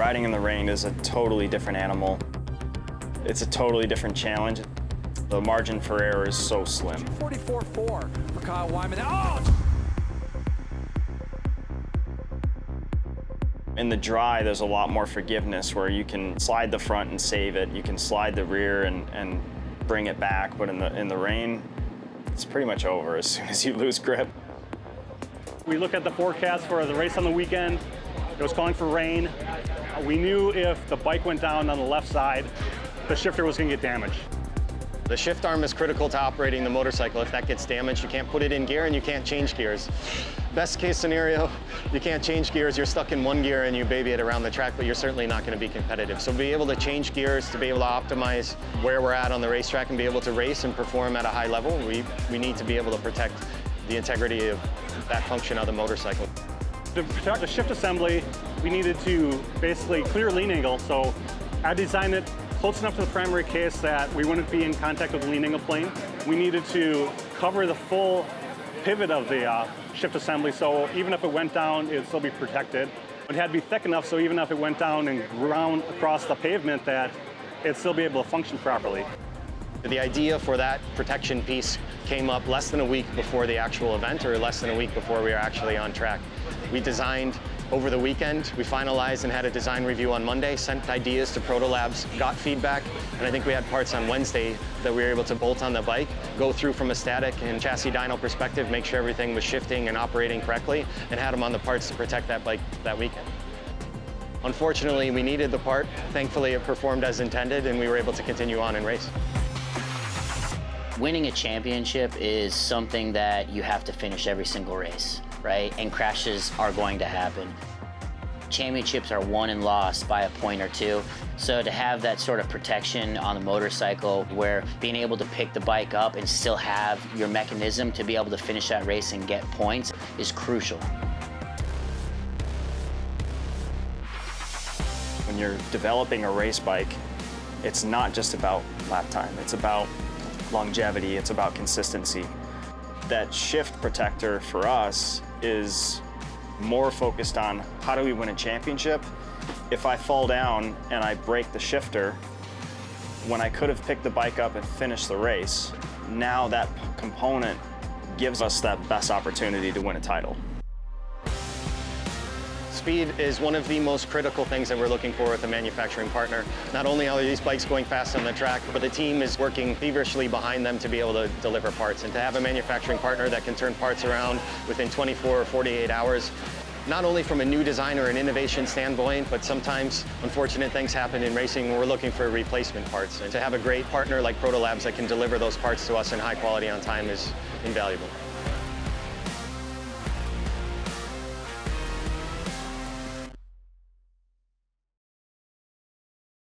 Riding in the rain is a totally different animal. It's a totally different challenge. The margin for error is so slim. 44.4 for Kyle Wyman. Oh! In the dry, there's a lot more forgiveness where you can slide the front and save it. You can slide the rear and bring it back. But in the rain, it's pretty much over as soon as you lose grip. We looked at the forecast for the race on the weekend. It was calling for rain. We knew if the bike went down on the left side, the shifter was going to get damaged. The shift arm is critical to operating the motorcycle. If that gets damaged, you can't put it in gear and you can't change gears. Best case scenario, you can't change gears, you're stuck in one gear and you baby it around the track, but you're certainly not going to be competitive. So to be able to change gears, to be able to optimize where we're at on the racetrack and be able to race and perform at a high level, we need to be able to protect the integrity of that function of the motorcycle. To protect the shift assembly, we needed to basically clear lean angle. So I designed it close enough to the primary case that we wouldn't be in contact with the lean angle plane. We needed to cover the full pivot of the shift assembly, so even if it went down, it'd still be protected. It had to be thick enough so even if it went down and ground across the pavement that it'd still be able to function properly. The idea for that protection piece came up less than a week before the actual event, or less than a week before we were actually on track. We designed over the weekend, we finalized and had a design review on Monday, sent ideas to Protolabs, got feedback, and I think we had parts on Wednesday that we were able to bolt on the bike, go through from a static and chassis dyno perspective, make sure everything was shifting and operating correctly, and had them on the parts to protect that bike that weekend. Unfortunately, we needed the part. Thankfully, it performed as intended, and we were able to continue on and race. Winning a championship is something that you have to finish every single race, right? And crashes are going to happen. Championships are won and lost by a point or two. So to have that sort of protection on the motorcycle where being able to pick the bike up and still have your mechanism to be able to finish that race and get points is crucial. When you're developing a race bike, it's not just about lap time. It's about longevity, it's about consistency. That shift protector for us is more focused on how do we win a championship. If I fall down and I break the shifter, when I could have picked the bike up and finished the race, now that component gives us that best opportunity to win a title. Speed is one of the most critical things that we're looking for with a manufacturing partner. Not only are these bikes going fast on the track, but the team is working feverishly behind them to be able to deliver parts. And to have a manufacturing partner that can turn parts around within 24 or 48 hours, not only from a new design or an innovation standpoint, but sometimes unfortunate things happen in racing when we're looking for replacement parts. And to have a great partner like Protolabs that can deliver those parts to us in high quality on time is invaluable.